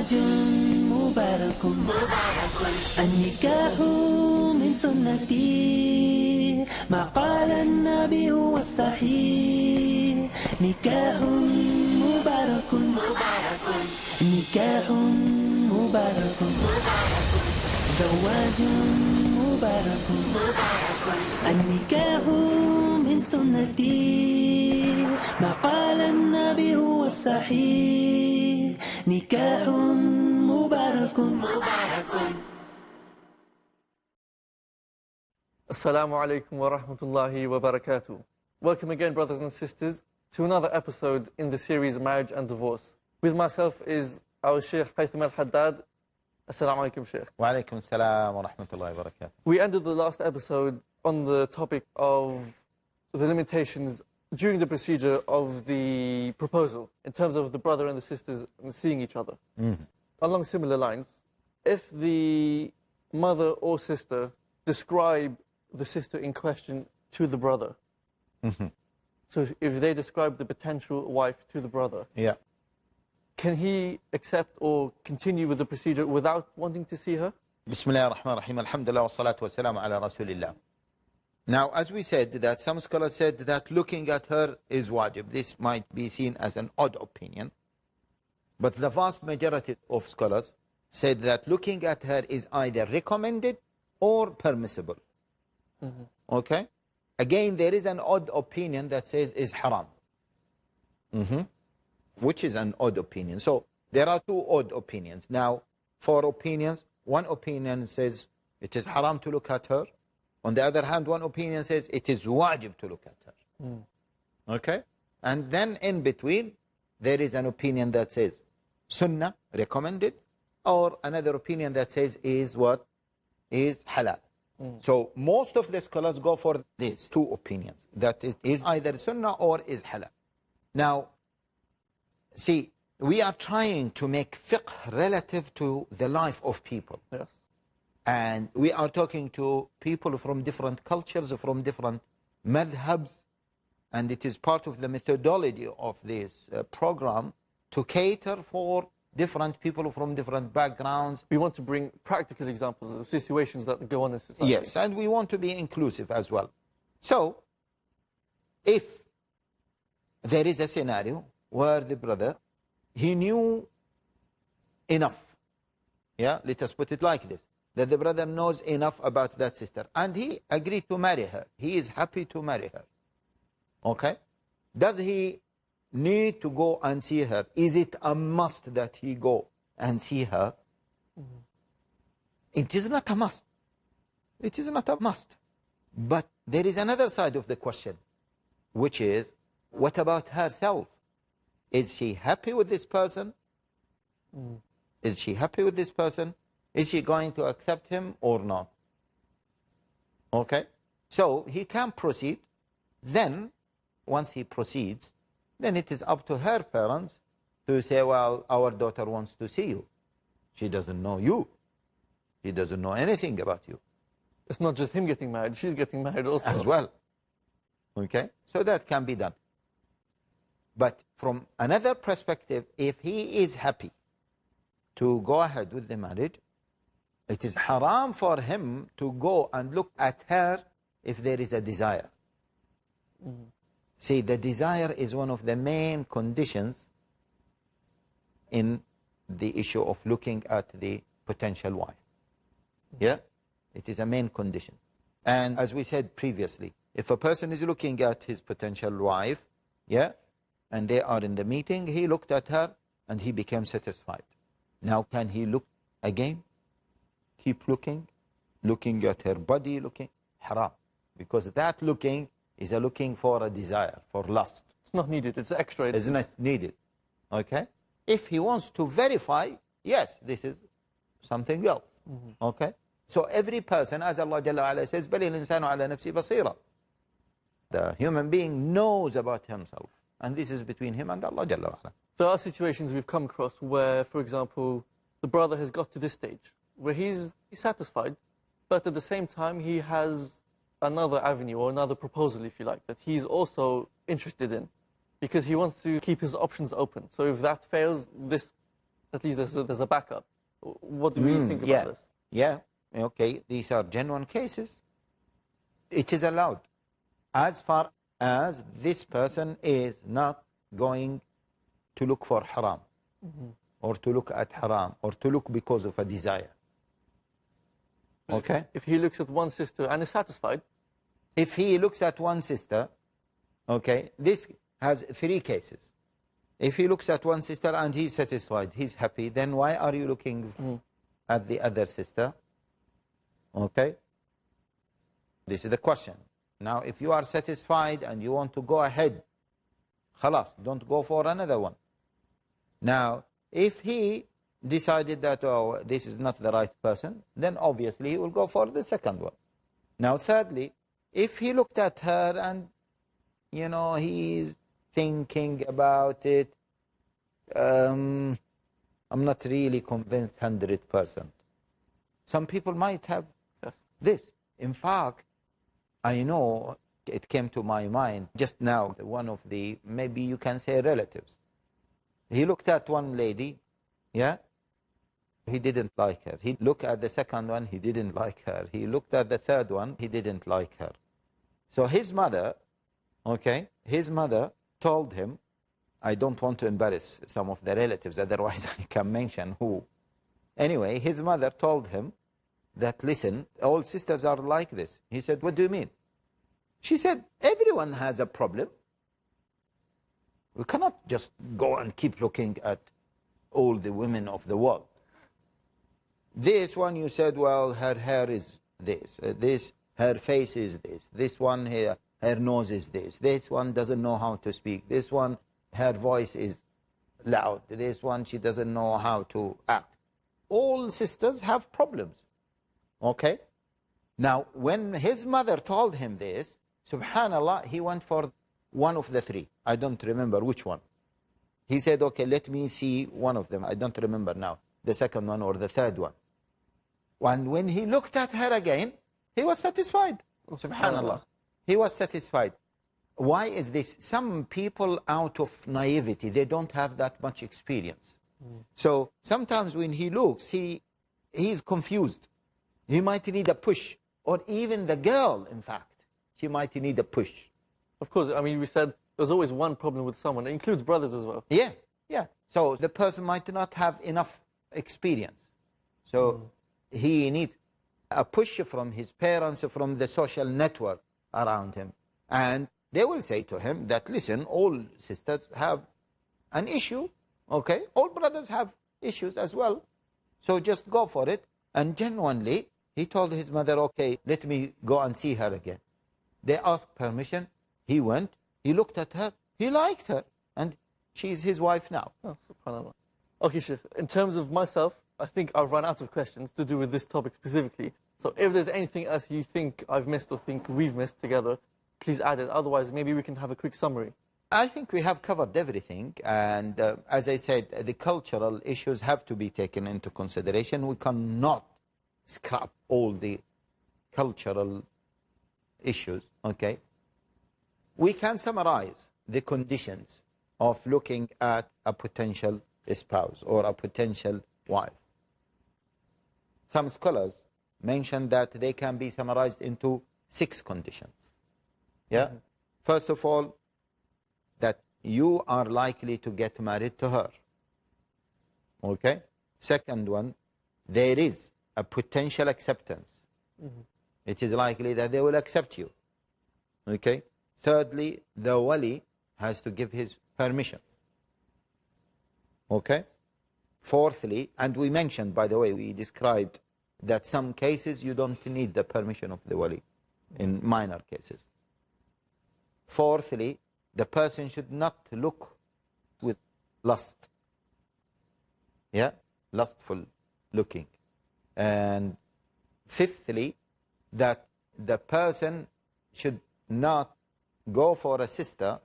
زواج مبارك النكاح من سنتي ما قال النبي هو الصحيح نكاح مبارك نكاح مبارك زواج مبارك النكاح من سنتي ما قال النبي هو الصحيح نكاح مبارك Assalamu alaikum wa rahmatullahi wa barakatuh. Welcome again, brothers and sisters, to another episode in the series Marriage and Divorce. With myself is our Shaykh Haitham Al Haddad. Assalamu alaikum, Shaykh. Wa alaikum assalam wa rahmatullahi wa barakatuh. We ended the last episode on the topic of the limitations during the procedure of the proposal, in terms of the brother and the sisters seeing each other. Along similar lines, if the mother or sister describe the sister in question to the brother, so if they describe the potential wife to the brother, can he accept or continue with the procedure without wanting to see her? Bismillah ar-Rahman ar-Rahim. Alhamdulillah wa salatu wa salam ala Rasulillah. Now, as we said, that some scholars said that looking at her is wajib. This might be seen as an odd opinion. But the vast majority of scholars said that looking at her is either recommended or permissible. Okay? Again, there is an odd opinion that says is haram. Which is an odd opinion. So, there are two odd opinions. Now, 4 opinions. One opinion says it is haram to look at her. On the other hand, one opinion says it is wajib to look at her. Okay? And then in between, there is an opinion that says sunnah, recommended, or another opinion that says is what? Is halal. So most of the scholars go for these 2 opinions, that it is either sunnah or is halal. Now, see, we are trying to make fiqh relative to the life of people. Yes. And we are talking to people from different cultures, from different madhabs, and it is part of the methodology of this program to cater for different people from different backgrounds. We want to bring practical examples of situations that go on in society. Yes, and we want to be inclusive as well. So, if there is a scenario where the brother, he knew enough, let us put it like this, that the brother knows enough about that sister, and he agreed to marry her. He is happy to marry her. Okay? Does he need to go and see her? Is it a must that he go and see her? It is not a must. It is not a must. But there is another side of the question, which is, what about herself? Is she happy with this person? Is she happy with this person? Is she going to accept him or not? Okay? So he can proceed. Then, once he proceeds, then it is up to her parents to say, well, our daughter wants to see you. She doesn't know you. She doesn't know anything about you. It's not just him getting married, she's getting married also. As well. Okay? So that can be done. But from another perspective, if he is happy to go ahead with the marriage, it is haram for him to go and look at her if there is a desire. See, the desire is one of the main conditions in the issue of looking at the potential wife. It is a main condition. And as we said previously, if a person is looking at his potential wife, and they are in the meeting, he looked at her and he became satisfied. Now can he look again? Keep looking at her body, haram. Because that looking is a looking for a desire, for lust. It's not needed, it's extra. It's not needed. Okay? If he wants to verify, yes, this is something else. Okay? So every person, as Allah Jalla Ala says, بَلِ الْإِنسَانُ عَلَى نَفْسِ بَصِيرًا. The human being knows about himself. And this is between him and Allah Jalla Ala. There are situations we've come across where, for example, the brother has got to this stage where he's satisfied, but at the same time he has another avenue or another proposal, if you like, that he's also interested in, because he wants to keep his options open. So if that fails, this At least there's a backup. What do we think about this? Yeah, okay, these are genuine cases. It is allowed, as far as this person is not going to look for haram, or to look at haram, or to look because of a desire. Okay? If he looks at one sister and is satisfied. If he looks at one sister, okay, this has 3 cases. If he looks at one sister and he's satisfied, he's happy, then why are you looking at the other sister? Okay? This is the question. Now, if you are satisfied and you want to go ahead, khalas, don't go for another one. Now, if he decided that, oh, this is not the right person, then obviously he will go for the second one. Now, thirdly, if he looked at her and, you know, he's thinking about it, I'm not really convinced 100%. Some people might have this. In fact, I know it came to my mind just now, one of the, maybe you can say relatives. He looked at one lady, yeah? He didn't like her. He looked at the second one, he didn't like her. He looked at the third one, he didn't like her. So his mother, okay, his mother told him, I don't want to embarrass some of the relatives, otherwise I can mention who. Anyway, his mother told him that, listen, all sisters are like this. He said, what do you mean? She said, everyone has a problem. We cannot just go and keep looking at all the women of the world. This one you said, well, her hair is this, her face is this one here, her nose is this one doesn't know how to speak, this one, her voice is loud, this one, she doesn't know how to act. All sisters have problems, okay? Now, when his mother told him this, subhanallah, he went for one of the 3. I don't remember which one. He said, okay, let me see one of them. I don't remember now, the second one or the third one. And when he looked at her again, he was satisfied. Subhanallah. He was satisfied. Why is this? Some people, out of naivety, they don't have that much experience. So sometimes when he looks, he is confused. He might need a push. Or even the girl, in fact, she might need a push. Of course, I mean, we said there's always one problem with someone. It includes brothers as well. Yeah, yeah. So the person might not have enough experience. So he needs a push from his parents, from the social network around him. And they will say to him that, listen, all sisters have an issue, okay? All brothers have issues as well. So just go for it. And genuinely, he told his mother, okay, let me go and see her again. They asked permission. He went. He looked at her. He liked her. And she's his wife now. Oh, subhanAllah. Okay, Sheikh, in terms of myself, I think I've run out of questions to do with this topic specifically. So if there's anything else you think I've missed or think we've missed together, please add it. Otherwise, maybe we can have a quick summary. I think we have covered everything. And as I said, the cultural issues have to be taken into consideration. We cannot scrap all the cultural issues, okay? We can summarize the conditions of looking at a potential spouse or a potential wife. Some scholars mention that they can be summarized into 6 conditions. Yeah? First of all, that you are likely to get married to her. Okay? Second one, there is a potential acceptance. It is likely that they will accept you. Okay? Thirdly, the wali has to give his permission. Okay? Fourthly, and we mentioned, by the way, we described that some cases you don't need the permission of the wali, in minor cases. Fourthly, the person should not look with lust. Yeah? Lustful looking. And fifthly, that the person should not go for a sister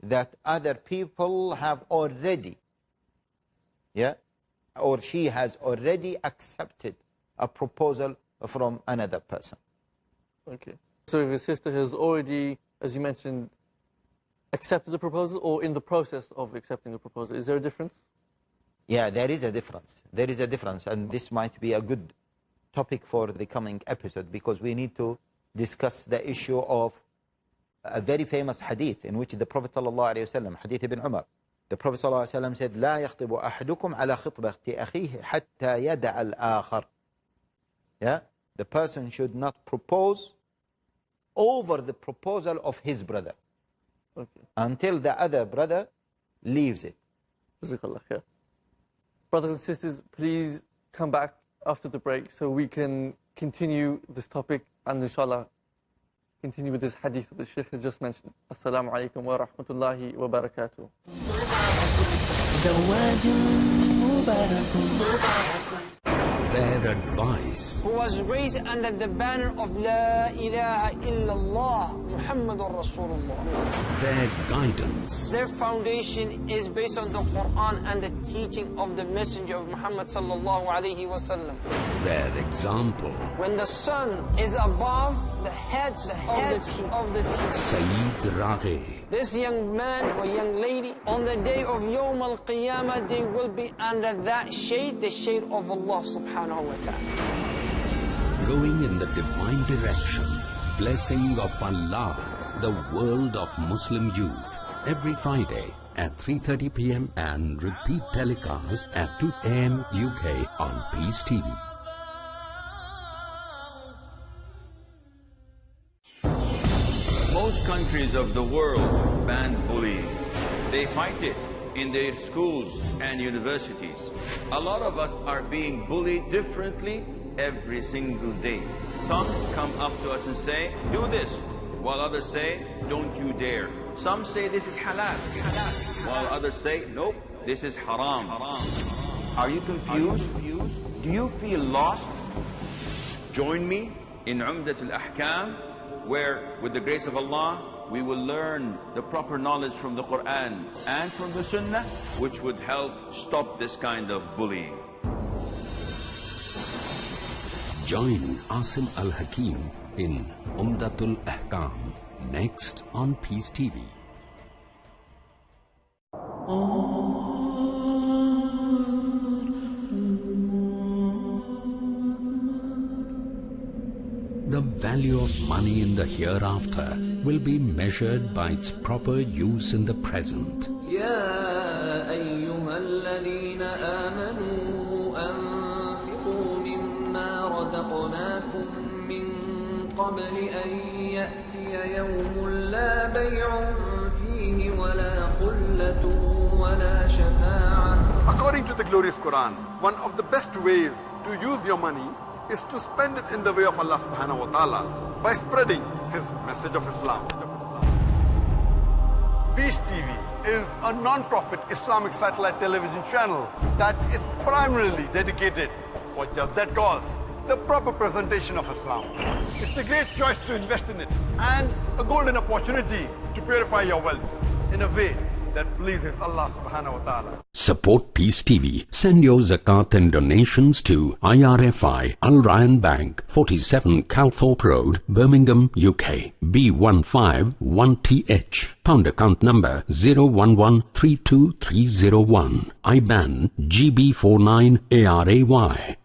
that other people have already, yeah, or she has already accepted a proposal from another person. Okay. So if a sister has already, as you mentioned, accepted the proposal or in the process of accepting the proposal, is there a difference? Yeah, there is a difference. There is a difference, and this might be a good topic for the coming episode, because we need to discuss the issue of a very famous hadith in which the Prophet ﷺ, hadith ibn Umar, the Prophet ﷺ said, لا يخطب أحدكم على خطبة أخيه حتى يدع الآخر. Yeah, the person should not propose over the proposal of his brother, okay, until the other brother leaves it. Brothers and sisters, please come back after the break so we can continue this topic and inshallah continue with this hadith that the Shaykh has just mentioned. Assalamu alaikum wa rahmatullahi wa barakatuh. Their advice, who was raised under the banner of La ilaha illallah Muhammadur Rasulullah. Their guidance, their foundation is based on the Quran and the teaching of the Messenger of Muhammad sallallahu alaihi wasallam. Their example, when the sun is above the heads of the people. Sayyid Raghi, this young man or young lady, on the day of Yawm al-Qiyamah, they will be under that shade, the shade of Allah subhanahu wa ta'ala. Going in the divine direction, blessing of Allah, the world of Muslim youth. Every Friday at 3:30 p.m. and repeat telecast at 2 a.m. UK on Peace TV. Most countries of the world ban bullying. They fight it in their schools and universities. A lot of us are being bullied differently every single day. Some come up to us and say, do this, while others say, don't you dare. Some say this is halal, while others say, nope, this is haram. Are you confused? Do you feel lost? Join me in Umdat al-Ahkam, where, with the grace of Allah, we will learn the proper knowledge from the Quran and from the Sunnah, which would help stop this kind of bullying. Join Haitham Al Hakim in Umdatul Ahkam, next on Peace TV. The value of money in the hereafter will be measured by its proper use in the present. يا أيها الذين آمنوا أنفقوا مما رزقناكم من قبل أن يأتي يوم لا بيع فيه ولا خلة ولا شفاعة. According to the glorious Quran, one of the best ways to use your money is to spend it in the way of Allah subhanahu wa ta'ala by spreading His message of Islam. Peace TV is a non-profit Islamic satellite television channel that is primarily dedicated for just that cause, the proper presentation of Islam. It's a great choice to invest in it and a golden opportunity to purify your wealth in a way that pleases Allah subhanahu wa ta'ala. Support Peace TV. Send your zakat and donations to IRFI Al Ryan Bank, 47 Calthorpe Road, Birmingham, UK. B151TH. Pound account number 011-32301. IBAN GB49ARAY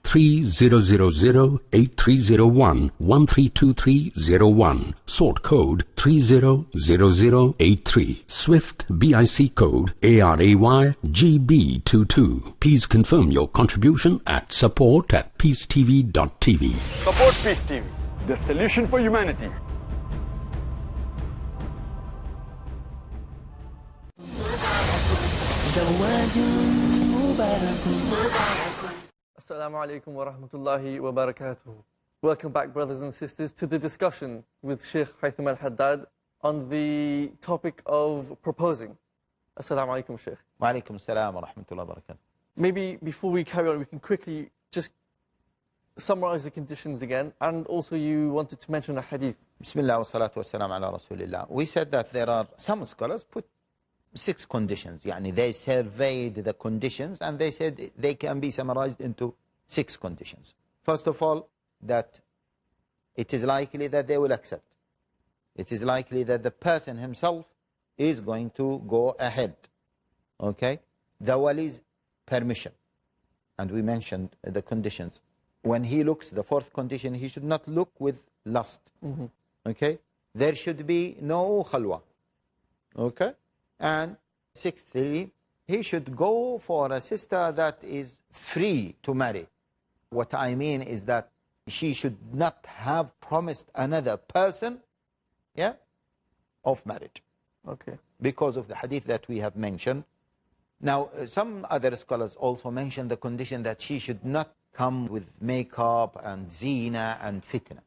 30008301 132301. Sort code 300083. Swift BIC code ARAY GB22. Please confirm your contribution at support@peacetv.tv. Support Peace TV, the solution for humanity. Assalamu alaikum wa rahmatullahi wa barakatuh. Welcome back, brothers and sisters, to the discussion with Sheikh Haitham Al Haddad on the topic of proposing. Assalamu alaikum, Sheikh. Wa alaikum salam wa rahmatullahi wa barakatuh. Maybe before we carry on, we can quickly just summarize the conditions again, and also you wanted to mention a hadith. Bismillah wa salatu wa salam ala rasulillah. We said that there are some scholars put 6 conditions. Yani they surveyed the conditions and they said they can be summarized into 6 conditions. First of all, that it is likely that they will accept. It is likely that the person himself is going to go ahead. Okay? The walis permission. And we mentioned the conditions. When he looks, the fourth condition, he should not look with lust. Okay? There should be no khalwa. Okay? And sixthly, he should go for a sister that is free to marry. What I mean is that she should not have promised another person, yeah, of marriage. Okay. Because of the hadith that we have mentioned. Now, some other scholars also mention the condition that she should not come with makeup and zina and fitna.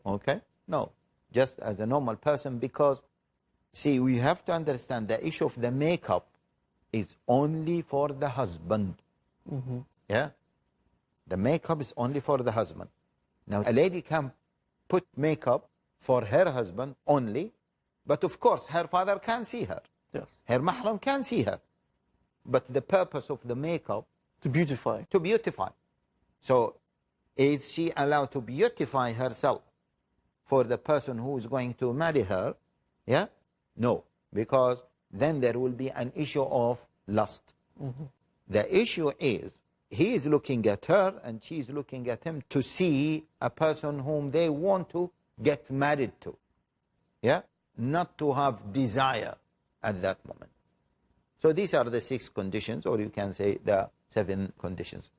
Okay? No, just as a normal person, because, see, we have to understand the issue of the makeup is only for the husband. Yeah? The makeup is only for the husband. Now, a lady can put makeup for her husband only, but of course, her father can see her. Yes. Her mahram can see her. But the purpose of the makeup... To beautify. To beautify. So, is she allowed to beautify herself for the person who is going to marry her? Yeah? No. Because then there will be an issue of lust. The issue is, he is looking at her and she is looking at him to see a person whom they want to get married to. Yeah? Not to have desire at that moment. So these are the 6 conditions, or you can say the 7 conditions.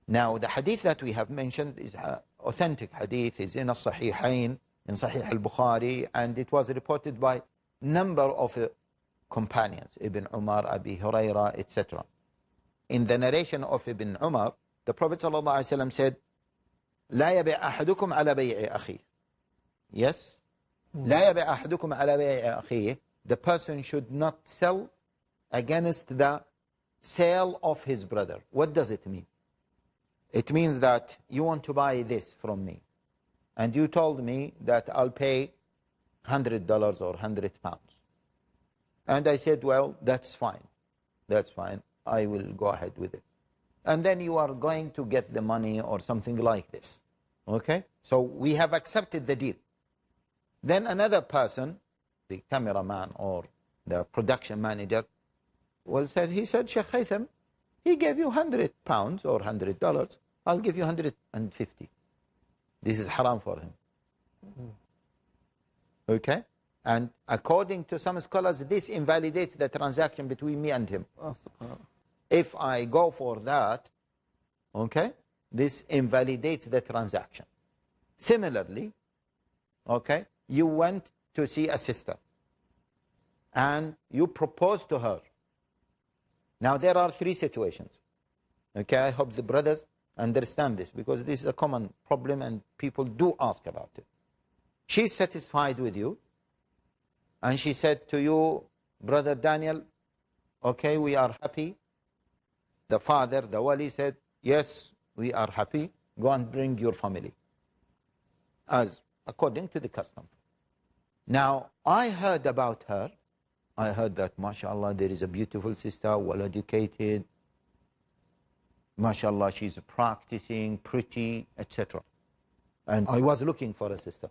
Now, the hadith that we have mentioned is authentic hadith, is in As-Sahihain, in Sahih al-Bukhari, and it was reported by number of companions, Ibn Umar, Abi Huraira, etc. In the narration of Ibn Umar, the Prophet ﷺ said, لا يبع أحدكم على بيع أخيه. Yes? لا يبع أحدكم على بيع أخيه. The person should not sell against the sale of his brother. What does it mean? It means that you want to buy this from me, and you told me that I'll pay $100 or 100 pounds. And I said, well, that's fine. That's fine. I will go ahead with it. And then you are going to get the money or something like this. Okay? So we have accepted the deal. Then another person, the cameraman or the production manager, he said, Sheikh Haitham, he gave you 100 pounds or $100. I'll give you 150. This is haram for him. Okay? And according to some scholars, this invalidates the transaction between me and him. If I go for that, okay, this invalidates the transaction. Similarly, okay, you went to see a sister and you proposed to her. Now, there are 3 situations. Okay, I hope the brothers understand this, because this is a common problem and people do ask about it. She's satisfied with you, and she said to you, Brother Daniel, okay, we are happy. The father, the wali, said, yes, we are happy. Go and bring your family, as according to the custom. Now, I heard about her. I heard that, mashallah, there is a beautiful sister, well-educated. Mashallah, she's practicing, pretty, etc. And I was looking for a sister.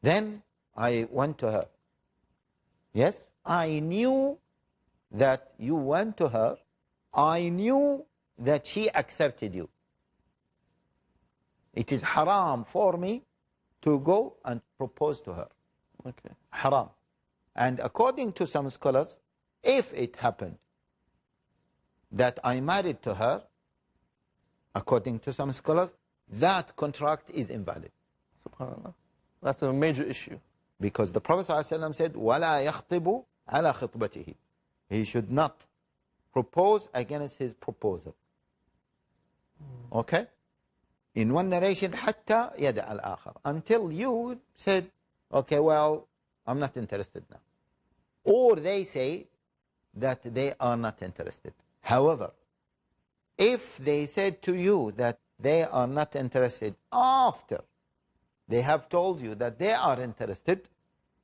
Then I went to her. Yes, I knew that you went to her. I knew that she accepted you. It is haram for me to go and propose to her. Okay. Haram. And according to some scholars, if it happened that I married to her, according to some scholars, that contract is invalid. SubhanAllah. That's a major issue. Because the Prophet ﷺ said, وَلَا يَخْطِبُ عَلَى خِطْبَتِهِ. He should not propose against his proposal. Okay? In one narration, حَتَّى يَدَعَ الْآخَرِ. Until you said, okay, well, I'm not interested now. Or they say that they are not interested. However, if they said to you that they are not interested after they have told you that they are interested,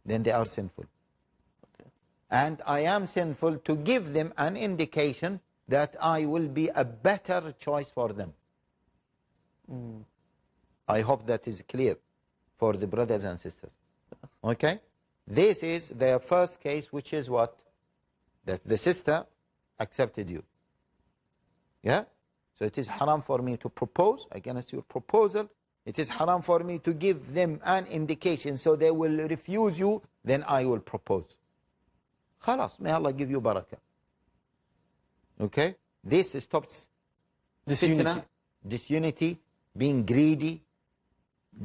then they are sinful. Okay. And I am sinful to give them an indication that I will be a better choice for them. I hope that is clear for the brothers and sisters. Okay? This is their first case, which is what? That the sister accepted you. Yeah? So it is haram for me to propose against your proposal. It is haram for me to give them an indication so they will refuse you, then I will propose. Khalas, may Allah give you barakah. Okay? This stops Disunity. fitna, disunity, being greedy,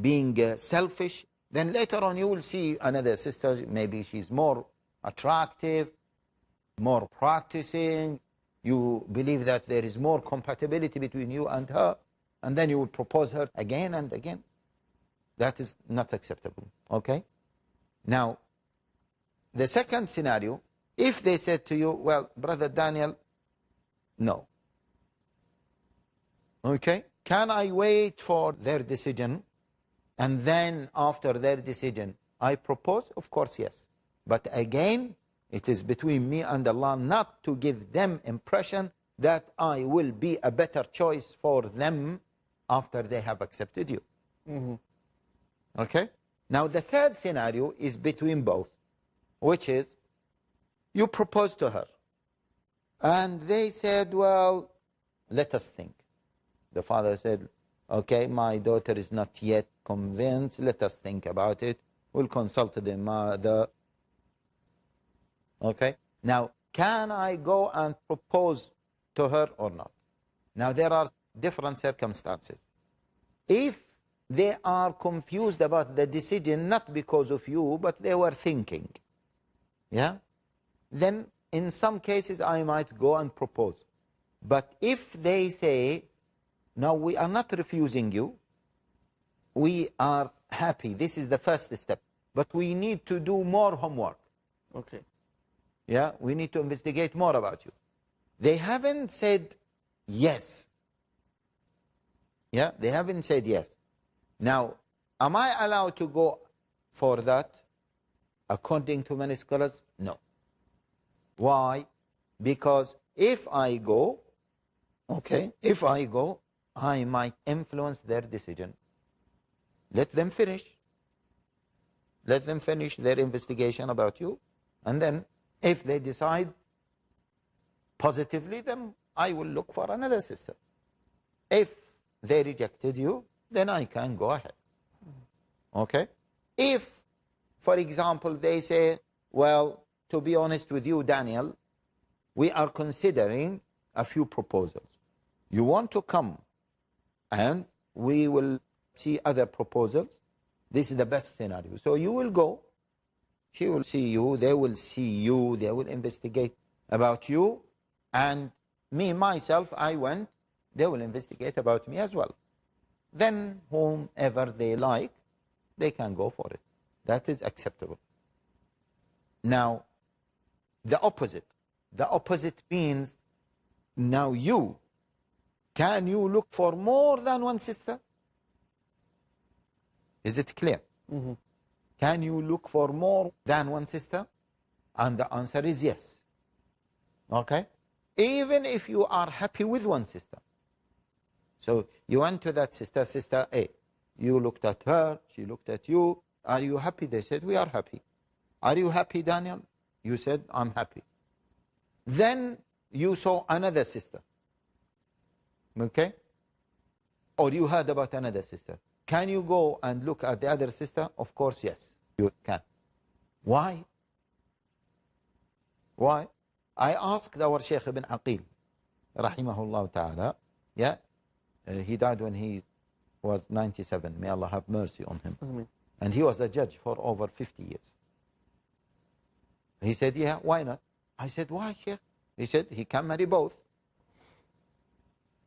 being selfish. Then later on you will see another sister, maybe she's more attractive, more practicing. You believe that there is more compatibility between you and her, and then you will propose her again and again. That is not acceptable. Okay? Now, the second scenario, if they said to you, well, Brother Daniel, no. Okay? Can I wait for their decision, and then after their decision, I propose? Of course, yes. But again, it is between me and Allah not to give them impression that I will be a better choice for them after they have accepted you. Okay? Now, the third scenario is between both, which is you propose to her, and they said, well, let us think. The father said, okay, my daughter is not yet convinced. Let us think about it. We'll consult the mother. Okay? Now, can I go and propose to her or not? Now, there are different circumstances. If they are confused about the decision, not because of you, but they were thinking, yeah, then in some cases I might go and propose. But if they say, no, we are not refusing you, we are happy, this is the first step, but we need to do more homework. Okay. Yeah, we need to investigate more about you. They haven't said yes. Yeah, they haven't said yes. Now, am I allowed to go for that? According to many scholars, no. Why? Because if I go, okay, if I go, I might influence their decision. Let them finish. Let them finish their investigation about you. And then, if they decide positively, then I will look for another sister. If they rejected you, then I can go ahead. Okay? If, for example, they say, well, to be honest with you, Daniel, we are considering a few proposals. You want to come and we will see other proposals. This is the best scenario. So you will go, she will see you, they will see you, they will investigate about you, and me, myself, I went, they will investigate about me as well. Then whomever they like, they can go for it. That is acceptable. Now, the opposite. The opposite means, now you, can you look for more than one sister? Is it clear? Can you look for more than one sister? And the answer is yes. Okay? Even if you are happy with one sister. So you went to that sister, sister A. You looked at her, she looked at you. Are you happy? They said, we are happy. Are you happy, Daniel? You said, I'm happy. Then you saw another sister. Okay? Or you heard about another sister. Can you go and look at the other sister? Of course, yes, you can. Why? Why? I asked our Sheikh ibn Aqil, rahimahullah ta'ala, yeah, he died when he was 97. May Allah have mercy on him. And he was a judge for over 50 years. He said, yeah, why not? I said, why, Sheikh? He said, he can marry both.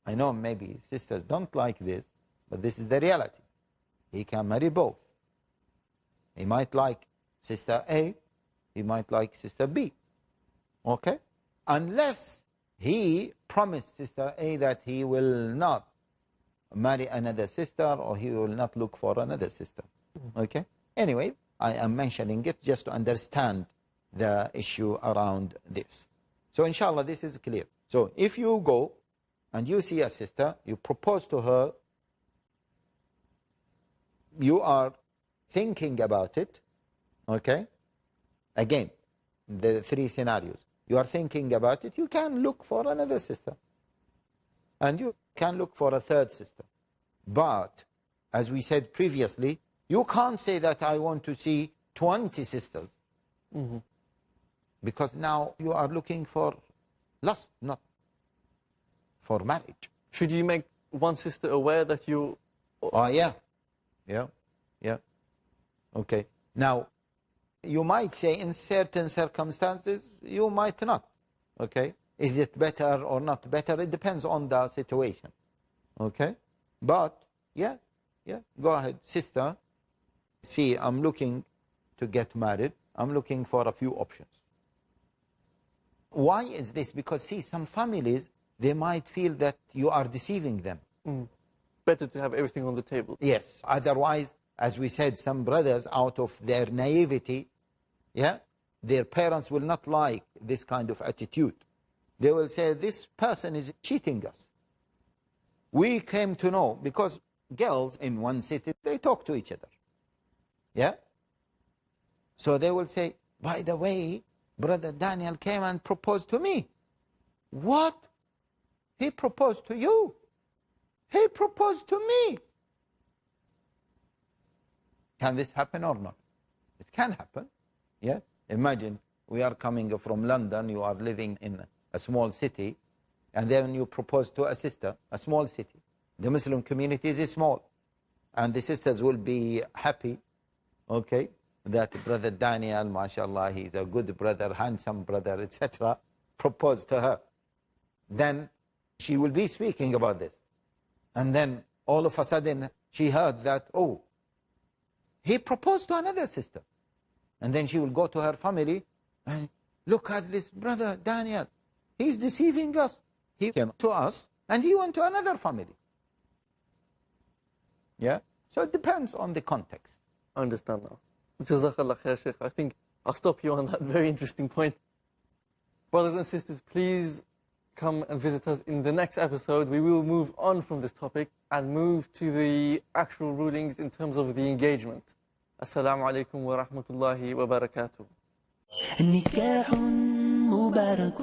I know maybe sisters don't like this, but this is the reality. He can marry both. He might like sister A, he might like sister B. Okay? Unless he promised sister A that he will not marry another sister or he will not look for another sister. Okay? Anyway, I am mentioning it just to understand the issue around this. So inshallah, this is clear. So if you go and you see a sister, you propose to her, you are thinking about it, okay? Again, the three scenarios. You are thinking about it, you can look for another sister. And you can look for a third sister. But, as we said previously, you can't say that I want to see 20 sisters. Because now you are looking for lust, not for marriage. Should you make one sister aware that you... Oh, yeah. Okay. Now, you might say in certain circumstances, you might not. Okay? Is it better or not better? It depends on the situation. Okay? But, yeah, go ahead. Sister, see, I'm looking to get married. I'm looking for a few options. Why is this? Because, see, some families, they might feel that you are deceiving them. Better to have everything on the table. Yes. Otherwise, as we said, some brothers, out of their naivety, their parents will not like this kind of attitude. They will say, this person is cheating us. We came to know, because girls in one city, they talk to each other. Yeah? So they will say, by the way, Brother Daniel came and proposed to me. What? He proposed to you? He proposed to me. Can this happen or not? It can happen. Yeah? Imagine we are coming from London, you are living in a small city, and then you propose to a sister, a small city. The Muslim community is small, and the sisters will be happy, okay, that Brother Daniel, mashallah, he's a good brother, handsome brother, etc., proposed to her. Then she will be speaking about this. And then all of a sudden she heard that, oh, he proposed to another sister. And then she will go to her family and look at this Brother Daniel. He's deceiving us. He came to us and he went to another family. Yeah? So it depends on the context. I understand now. Jazakallah khair, Sheikh. I think I'll stop you on that very interesting point. Brothers and sisters, please come and visit us in the next episode. We will move on from this topic and move to the actual rulings in terms of the engagement. Assalamu alaikum wa rahmatullahi wa barakatuh. نكاح مبارك